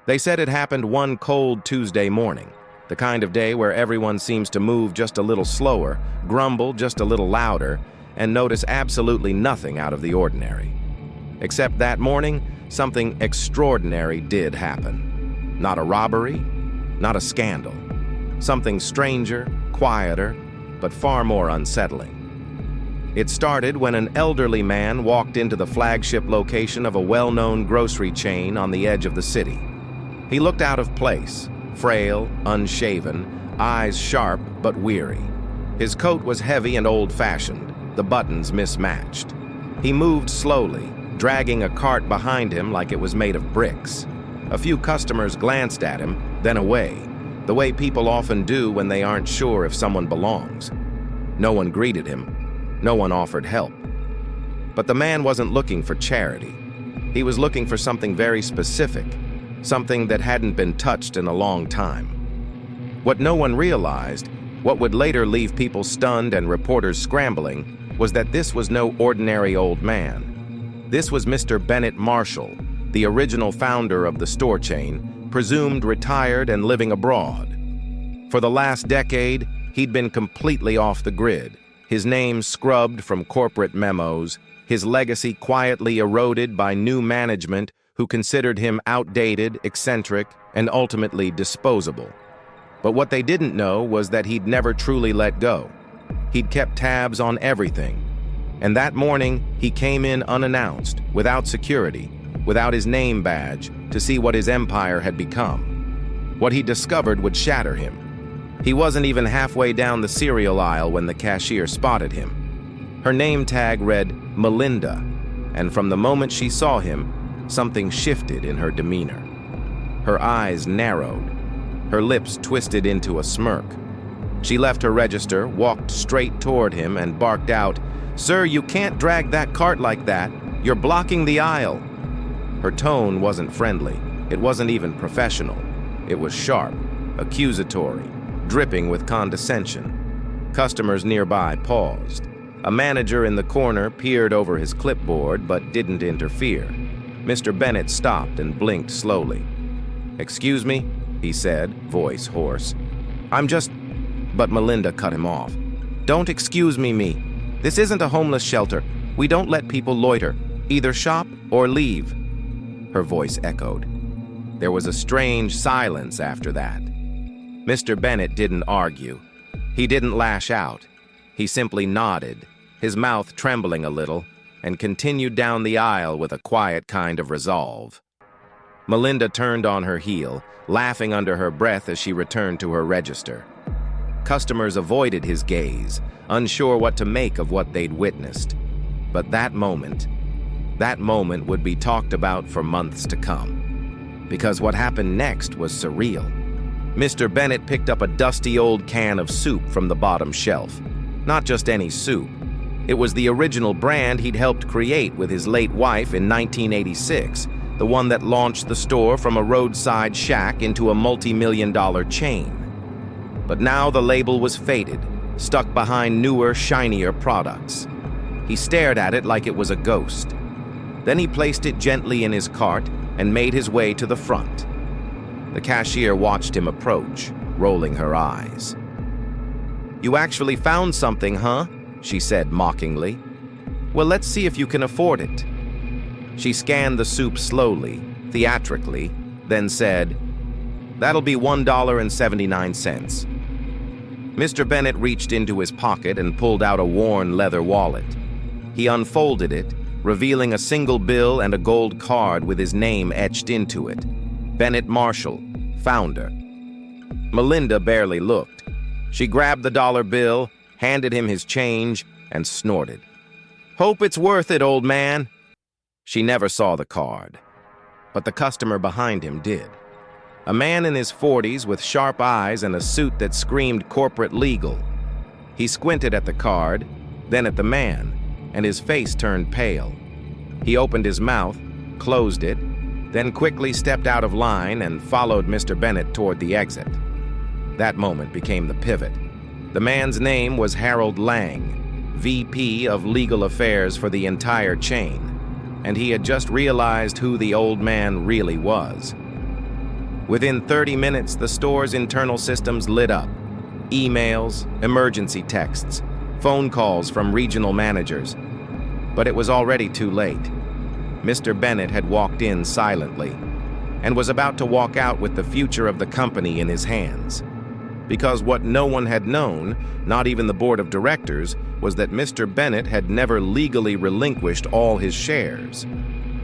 They said it happened one cold Tuesday morning, the kind of day where everyone seems to move just a little slower, grumble just a little louder, and notice absolutely nothing out of the ordinary. Except that morning, something extraordinary did happen. Not a robbery, not a scandal. Something stranger, quieter, but far more unsettling. It started when an elderly man walked into the flagship location of a well-known grocery chain on the edge of the city. He looked out of place, frail, unshaven, eyes sharp but weary. His coat was heavy and old-fashioned, the buttons mismatched. He moved slowly, dragging a cart behind him like it was made of bricks. A few customers glanced at him, then away, the way people often do when they aren't sure if someone belongs. No one greeted him. No one offered help. But the man wasn't looking for charity. He was looking for something very specific, something that hadn't been touched in a long time. What no one realized, what would later leave people stunned and reporters scrambling, was that this was no ordinary old man. This was Mr. Bennett Marshall, the original founder of the store chain, presumed retired and living abroad. For the last decade, he'd been completely off the grid, his name scrubbed from corporate memos, his legacy quietly eroded by new management who considered him outdated, eccentric, and ultimately disposable. But what they didn't know was that he'd never truly let go. He'd kept tabs on everything. And that morning, he came in unannounced, without security, without his name badge, to see what his empire had become. What he discovered would shatter him. He wasn't even halfway down the cereal aisle when the cashier spotted him. Her name tag read Melinda, and from the moment she saw him, something shifted in her demeanor. Her eyes narrowed, her lips twisted into a smirk. She left her register, walked straight toward him, and barked out, "Sir, you can't drag that cart like that. You're blocking the aisle." Her tone wasn't friendly. It wasn't even professional. It was sharp, accusatory, dripping with condescension. Customers nearby paused. A manager in the corner peered over his clipboard but didn't interfere. Mr. Bennett stopped and blinked slowly. "Excuse me," he said, voice hoarse. But Melinda cut him off. "Don't excuse me. This isn't a homeless shelter. We don't let people loiter. Either shop or leave." Her voice echoed. There was a strange silence after that. Mr. Bennett didn't argue. He didn't lash out. He simply nodded, his mouth trembling a little, and continued down the aisle with a quiet kind of resolve. Melinda turned on her heel, laughing under her breath as she returned to her register. Customers avoided his gaze, unsure what to make of what they'd witnessed. But that moment would be talked about for months to come. Because what happened next was surreal. Mr. Bennett picked up a dusty old can of soup from the bottom shelf. Not just any soup. It was the original brand he'd helped create with his late wife in 1986, the one that launched the store from a roadside shack into a multi-million-dollar chain. But now the label was faded, stuck behind newer, shinier products. He stared at it like it was a ghost. Then he placed it gently in his cart and made his way to the front. The cashier watched him approach, rolling her eyes. "You actually found something, huh?" she said mockingly. "Well, let's see if you can afford it." She scanned the soup slowly, theatrically, then said, "That'll be $1.79. Mr. Bennett reached into his pocket and pulled out a worn leather wallet. He unfolded it, revealing a single bill and a gold card with his name etched into it. Bennett Marshall, founder. Melinda barely looked. She grabbed the dollar bill, handed him his change, and snorted. "Hope it's worth it, old man." She never saw the card, but the customer behind him did. A man in his 40s with sharp eyes and a suit that screamed corporate legal. He squinted at the card, then at the man, and his face turned pale. He opened his mouth, closed it, then quickly stepped out of line and followed Mr. Bennett toward the exit. That moment became the pivot. The man's name was Harold Lang, VP of Legal Affairs for the entire chain, and he had just realized who the old man really was. Within 30 minutes, the store's internal systems lit up. Emails, emergency texts, phone calls from regional managers. But it was already too late. Mr. Bennett had walked in silently and was about to walk out with the future of the company in his hands. Because what no one had known, not even the board of directors, was that Mr. Bennett had never legally relinquished all his shares.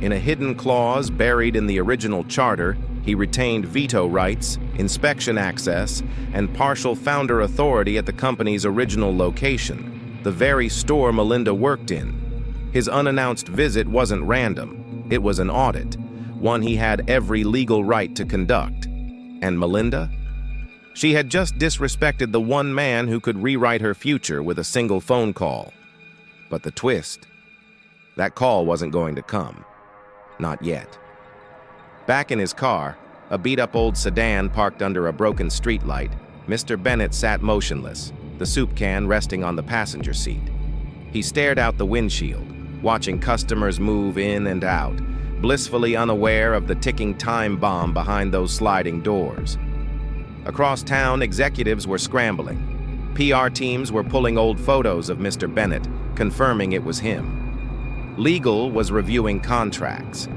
In a hidden clause buried in the original charter, he retained veto rights, inspection access, and partial founder authority at the company's original location, the very store Melinda worked in. His unannounced visit wasn't random. It was an audit, one he had every legal right to conduct. And Melinda? She had just disrespected the one man who could rewrite her future with a single phone call. But the twist, that call wasn't going to come. Not yet. Back in his car, a beat-up old sedan parked under a broken streetlight, Mr. Bennett sat motionless, the soup can resting on the passenger seat. He stared out the windshield, watching customers move in and out, blissfully unaware of the ticking time bomb behind those sliding doors. Across town, executives were scrambling. PR teams were pulling old photos of Mr. Bennett, confirming it was him. Legal was reviewing contracts.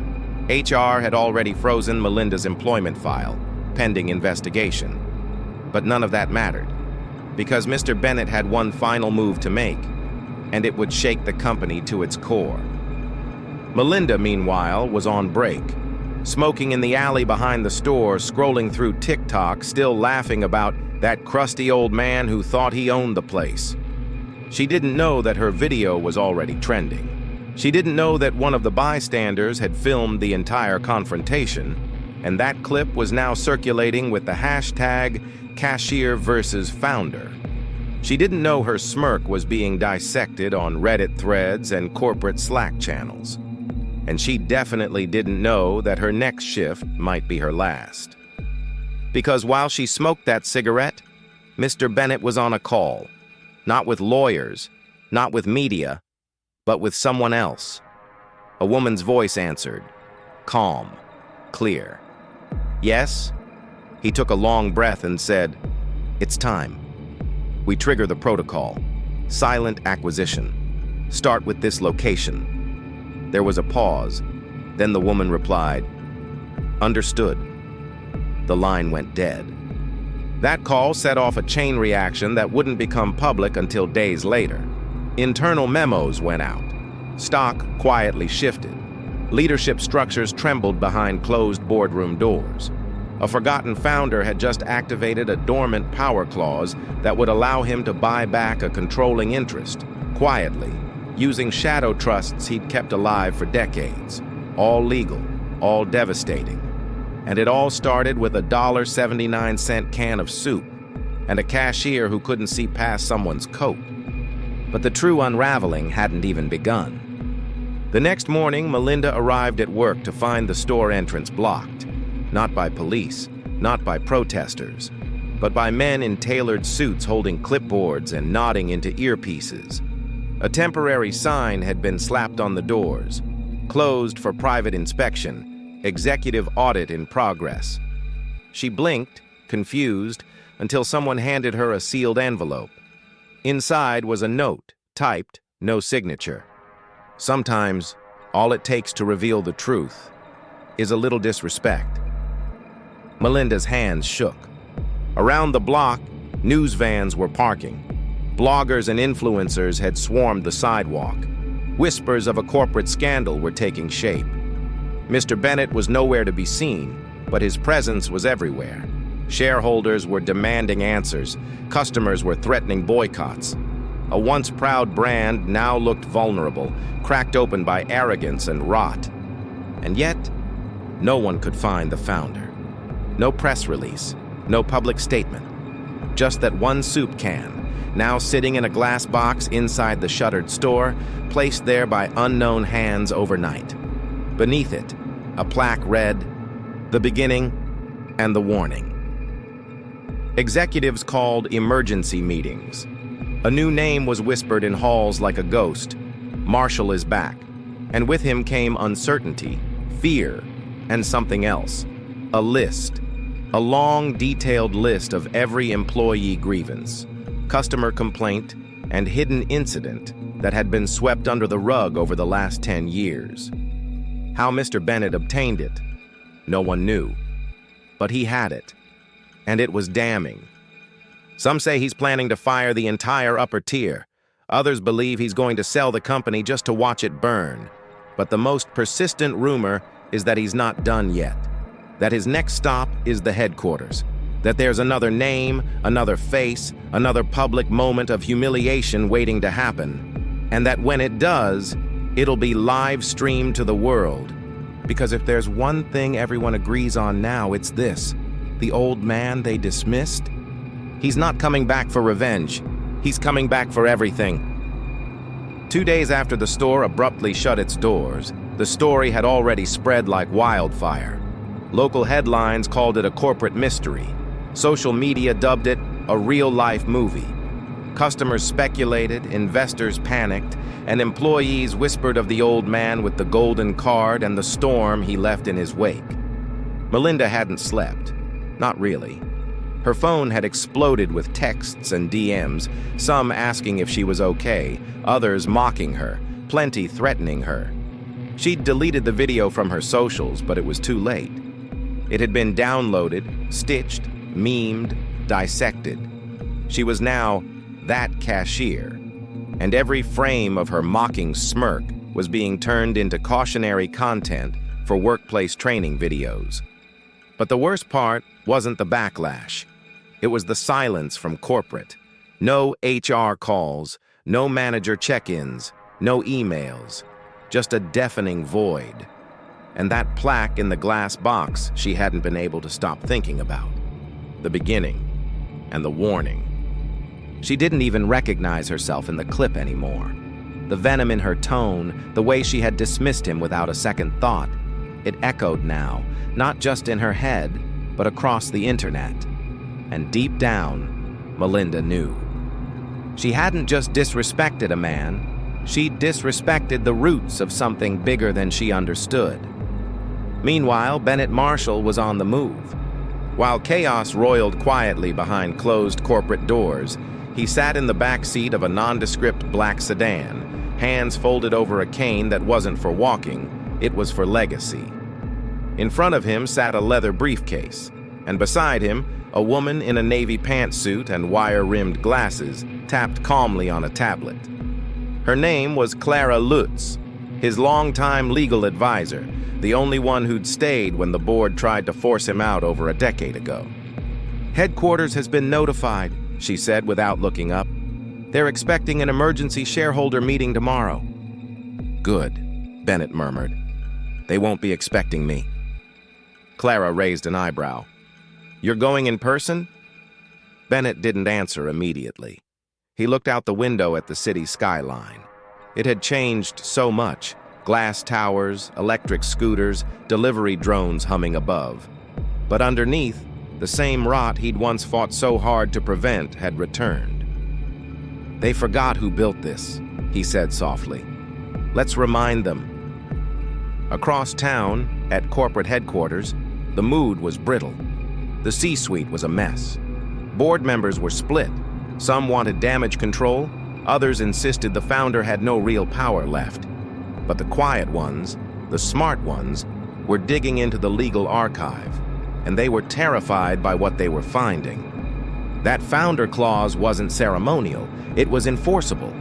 HR had already frozen Melinda's employment file, pending investigation. But none of that mattered, because Mr. Bennett had one final move to make, and it would shake the company to its core. Melinda, meanwhile, was on break, smoking in the alley behind the store, scrolling through TikTok, still laughing about that crusty old man who thought he owned the place. She didn't know that her video was already trending. She didn't know that one of the bystanders had filmed the entire confrontation, and that clip was now circulating with the hashtag Cashier versus Founder. She didn't know her smirk was being dissected on Reddit threads and corporate Slack channels. And she definitely didn't know that her next shift might be her last. Because while she smoked that cigarette, Mr. Bennett was on a call, not with lawyers, not with media, but with someone else. A woman's voice answered, calm, clear. Yes? He took a long breath and said, "It's time. We trigger the protocol. Silent acquisition. Start with this location." There was a pause. Then the woman replied, "Understood." The line went dead. That call set off a chain reaction that wouldn't become public until days later. Internal memos went out. Stock quietly shifted. Leadership structures trembled behind closed boardroom doors. A forgotten founder had just activated a dormant power clause that would allow him to buy back a controlling interest, quietly, using shadow trusts he'd kept alive for decades. All legal, all devastating. And it all started with a $1.79 can of soup and a cashier who couldn't see past someone's coat. But the true unraveling hadn't even begun. The next morning, Melinda arrived at work to find the store entrance blocked, not by police, not by protesters, but by men in tailored suits holding clipboards and nodding into earpieces. A temporary sign had been slapped on the doors, closed for private inspection, executive audit in progress. She blinked, confused, until someone handed her a sealed envelope. Inside was a note, typed, no signature. Sometimes, all it takes to reveal the truth is a little disrespect. Melinda's hands shook. Around the block, news vans were parking. Bloggers and influencers had swarmed the sidewalk. Whispers of a corporate scandal were taking shape. Mr. Bennett was nowhere to be seen, but his presence was everywhere. Shareholders were demanding answers. Customers were threatening boycotts. A once proud brand now looked vulnerable, cracked open by arrogance and rot. And yet, no one could find the founder. No press release, no public statement. Just that one soup can, now sitting in a glass box inside the shuttered store, placed there by unknown hands overnight. Beneath it, a plaque read, "The beginning and the warning." Executives called emergency meetings. A new name was whispered in halls like a ghost. Marshall is back. And with him came uncertainty, fear, and something else. A list. A long, detailed list of every employee grievance, customer complaint, and hidden incident that had been swept under the rug over the last 10 years. How Mr. Bennett obtained it, no one knew. But he had it, and it was damning. Some say he's planning to fire the entire upper tier. Others believe he's going to sell the company just to watch it burn. But the most persistent rumor is that he's not done yet. That his next stop is the headquarters. That there's another name, another face, another public moment of humiliation waiting to happen. And that when it does, it'll be live streamed to the world. Because if there's one thing everyone agrees on now, it's this. The old man they dismissed? He's not coming back for revenge. He's coming back for everything. 2 days after the store abruptly shut its doors, the story had already spread like wildfire. Local headlines called it a corporate mystery. Social media dubbed it a real-life movie. Customers speculated, investors panicked, and employees whispered of the old man with the golden card and the storm he left in his wake. Melinda hadn't slept. Not really. Her phone had exploded with texts and DMs, some asking if she was okay, others mocking her, plenty threatening her. She'd deleted the video from her socials, but it was too late. It had been downloaded, stitched, memed, dissected. She was now that cashier, and every frame of her mocking smirk was being turned into cautionary content for workplace training videos. But the worst part wasn't the backlash. It was the silence from corporate. No HR calls, no manager check-ins, no emails, just a deafening void. And that plaque in the glass box she hadn't been able to stop thinking about. The beginning and the warning. She didn't even recognize herself in the clip anymore. The venom in her tone, the way she had dismissed him without a second thought, it echoed now, not just in her head, but across the internet. And deep down, Melinda knew. She hadn't just disrespected a man, she'd disrespected the roots of something bigger than she understood. Meanwhile, Bennett Marshall was on the move. While chaos roiled quietly behind closed corporate doors, he sat in the back seat of a nondescript black sedan, hands folded over a cane that wasn't for walking, it was for legacy. In front of him sat a leather briefcase, and beside him, a woman in a navy pantsuit and wire-rimmed glasses tapped calmly on a tablet. Her name was Clara Lutz, his longtime legal advisor, the only one who'd stayed when the board tried to force him out over a decade ago. "Headquarters has been notified," she said without looking up. "They're expecting an emergency shareholder meeting tomorrow." "Good," Bennett murmured. "They won't be expecting me." Clara raised an eyebrow. "You're going in person?" Bennett didn't answer immediately. He looked out the window at the city skyline. It had changed so much. Glass towers, electric scooters, delivery drones humming above. But underneath, the same rot he'd once fought so hard to prevent had returned. "They forgot who built this," he said softly. "Let's remind them." Across town, at corporate headquarters, the mood was brittle. The C-suite was a mess. Board members were split. Some wanted damage control, others insisted the founder had no real power left. But the quiet ones, the smart ones, were digging into the legal archive, and they were terrified by what they were finding. That founder clause wasn't ceremonial, it was enforceable.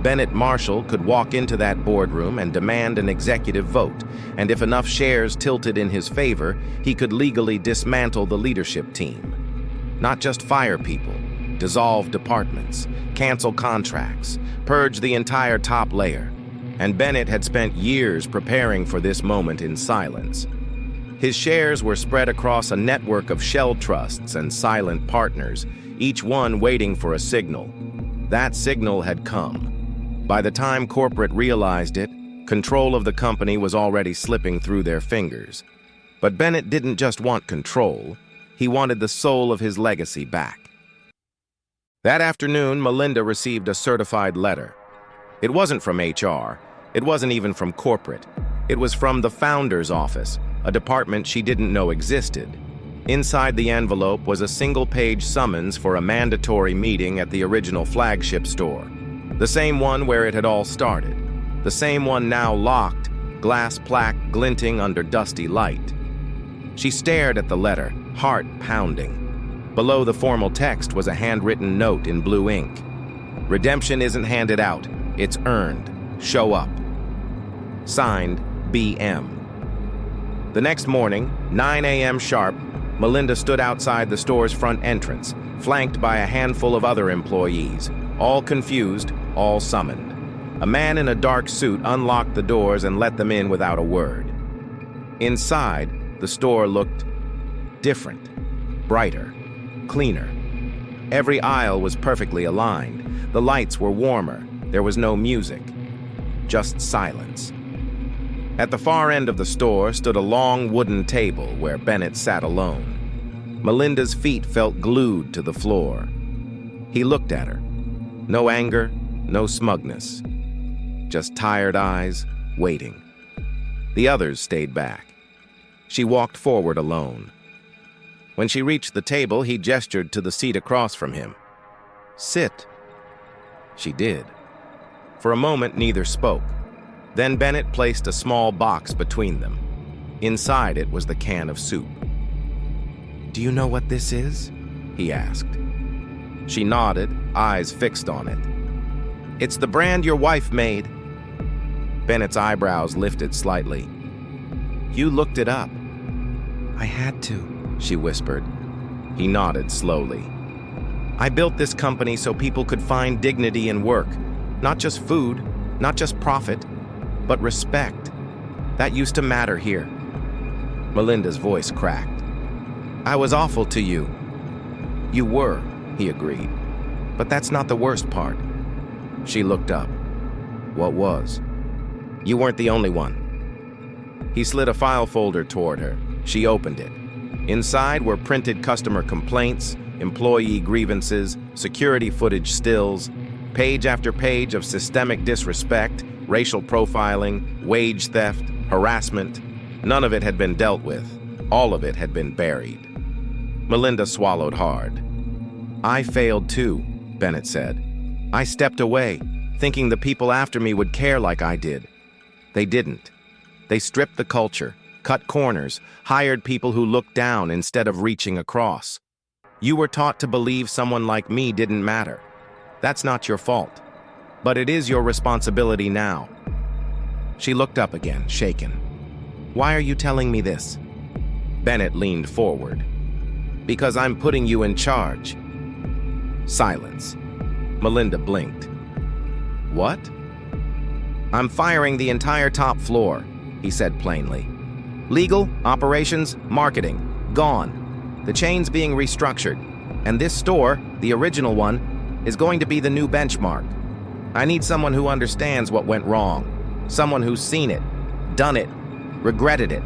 Bennett Marshall could walk into that boardroom and demand an executive vote, and if enough shares tilted in his favor, he could legally dismantle the leadership team. Not just fire people, dissolve departments, cancel contracts, purge the entire top layer. And Bennett had spent years preparing for this moment in silence. His shares were spread across a network of shell trusts and silent partners, each one waiting for a signal. That signal had come. By the time corporate realized it, control of the company was already slipping through their fingers. But Bennett didn't just want control, he wanted the soul of his legacy back. That afternoon, Melinda received a certified letter. It wasn't from HR, it wasn't even from corporate. It was from the founder's office, a department she didn't know existed. Inside the envelope was a single-page summons for a mandatory meeting at the original flagship store. The same one where it had all started. The same one now locked, glass plaque glinting under dusty light. She stared at the letter, heart pounding. Below the formal text was a handwritten note in blue ink. Redemption isn't handed out, it's earned. Show up. Signed, BM. The next morning, 9 a.m. sharp, Melinda stood outside the store's front entrance, flanked by a handful of other employees, all confused, all summoned. A man in a dark suit unlocked the doors and let them in without a word. Inside, the store looked different, brighter, cleaner. Every aisle was perfectly aligned. The lights were warmer. There was no music, just silence. At the far end of the store stood a long wooden table where Bennett sat alone. Melinda's feet felt glued to the floor. He looked at her. No anger, no smugness. Just tired eyes, waiting. The others stayed back. She walked forward alone. When she reached the table, he gestured to the seat across from him. Sit. She did. For a moment, neither spoke. Then Bennett placed a small box between them. Inside it was the can of soup. "Do you know what this is?" he asked. She nodded, eyes fixed on it. "It's the brand your wife made." Bennett's eyebrows lifted slightly. "You looked it up." "I had to," she whispered. He nodded slowly. "I built this company so people could find dignity in work. Not just food, not just profit, but respect. That used to matter here." Melinda's voice cracked. "I was awful to you." "You were," he agreed. "But that's not the worst part." She looked up. "What was?" "You weren't the only one." He slid a file folder toward her. She opened it. Inside were printed customer complaints, employee grievances, security footage stills, page after page of systemic disrespect, racial profiling, wage theft, harassment. None of it had been dealt with. All of it had been buried. Melinda swallowed hard. "I failed too," Bennett said. "I stepped away, thinking the people after me would care like I did. They didn't. They stripped the culture, cut corners, hired people who looked down instead of reaching across. You were taught to believe someone like me didn't matter. That's not your fault. But it is your responsibility now." She looked up again, shaken. "Why are you telling me this?" Bennett leaned forward. "Because I'm putting you in charge." Silence. Melinda blinked. "What?" "I'm firing the entire top floor," he said plainly. "Legal, operations, marketing, gone. The chain's being restructured. And this store, the original one, is going to be the new benchmark. I need someone who understands what went wrong. Someone who's seen it, done it, regretted it."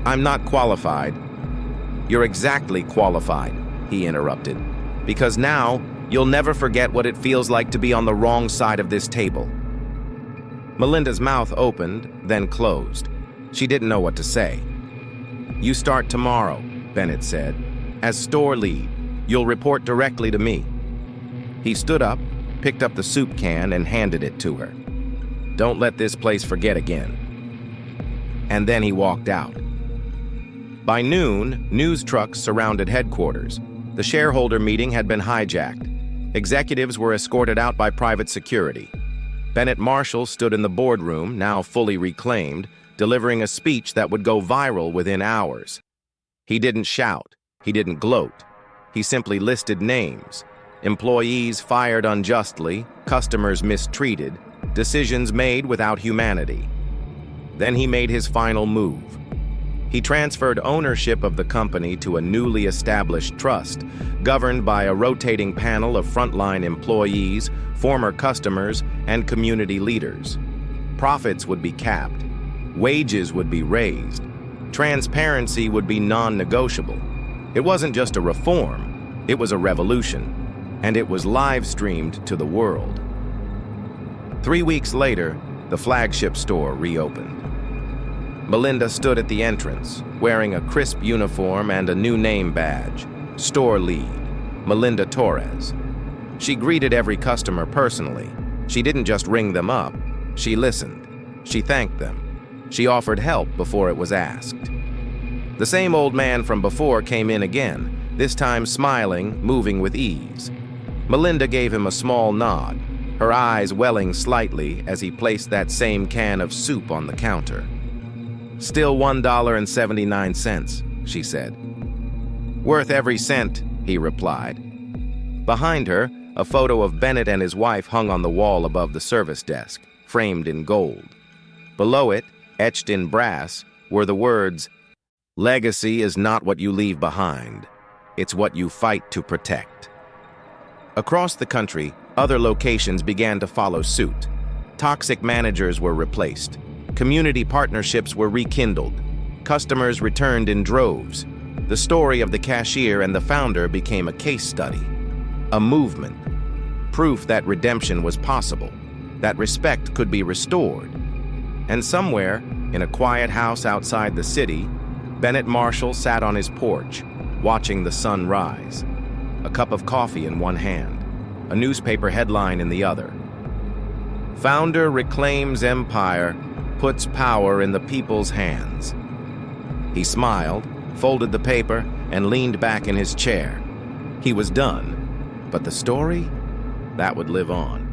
"I'm not qualified." "You're exactly qualified," he interrupted. "Because now, you'll never forget what it feels like to be on the wrong side of this table." Melinda's mouth opened, then closed. She didn't know what to say. "You start tomorrow," Bennett said. "As store lead, you'll report directly to me." He stood up, picked up the soup can, and handed it to her. "Don't let this place forget again." And then he walked out. By noon, news trucks surrounded headquarters. The shareholder meeting had been hijacked. Executives were escorted out by private security. Bennett Marshall stood in the boardroom, now fully reclaimed, delivering a speech that would go viral within hours. He didn't shout. He didn't gloat. He simply listed names. Employees fired unjustly, customers mistreated, decisions made without humanity. Then he made his final move. He transferred ownership of the company to a newly established trust, governed by a rotating panel of frontline employees, former customers, and community leaders. Profits would be capped. Wages would be raised. Transparency would be non-negotiable. It wasn't just a reform, it was a revolution. And it was live-streamed to the world. 3 weeks later, the flagship store reopened. Melinda stood at the entrance, wearing a crisp uniform and a new name badge, Store Lead, Melinda Torres. She greeted every customer personally. She didn't just ring them up. She listened. She thanked them. She offered help before it was asked. The same old man from before came in again, this time smiling, moving with ease. Melinda gave him a small nod, her eyes welling slightly as he placed that same can of soup on the counter. "Still $1.79, she said. "Worth every cent," he replied. Behind her, a photo of Bennett and his wife hung on the wall above the service desk, framed in gold. Below it, etched in brass, were the words, "Legacy is not what you leave behind. It's what you fight to protect." Across the country, other locations began to follow suit. Toxic managers were replaced. Community partnerships were rekindled. Customers returned in droves. The story of the cashier and the founder became a case study, a movement, proof that redemption was possible, that respect could be restored. And somewhere, in a quiet house outside the city, Bennett Marshall sat on his porch, watching the sun rise, a cup of coffee in one hand, a newspaper headline in the other. "Founder reclaims empire, puts power in the people's hands." He smiled, folded the paper, and leaned back in his chair. He was done, but the story, that would live on.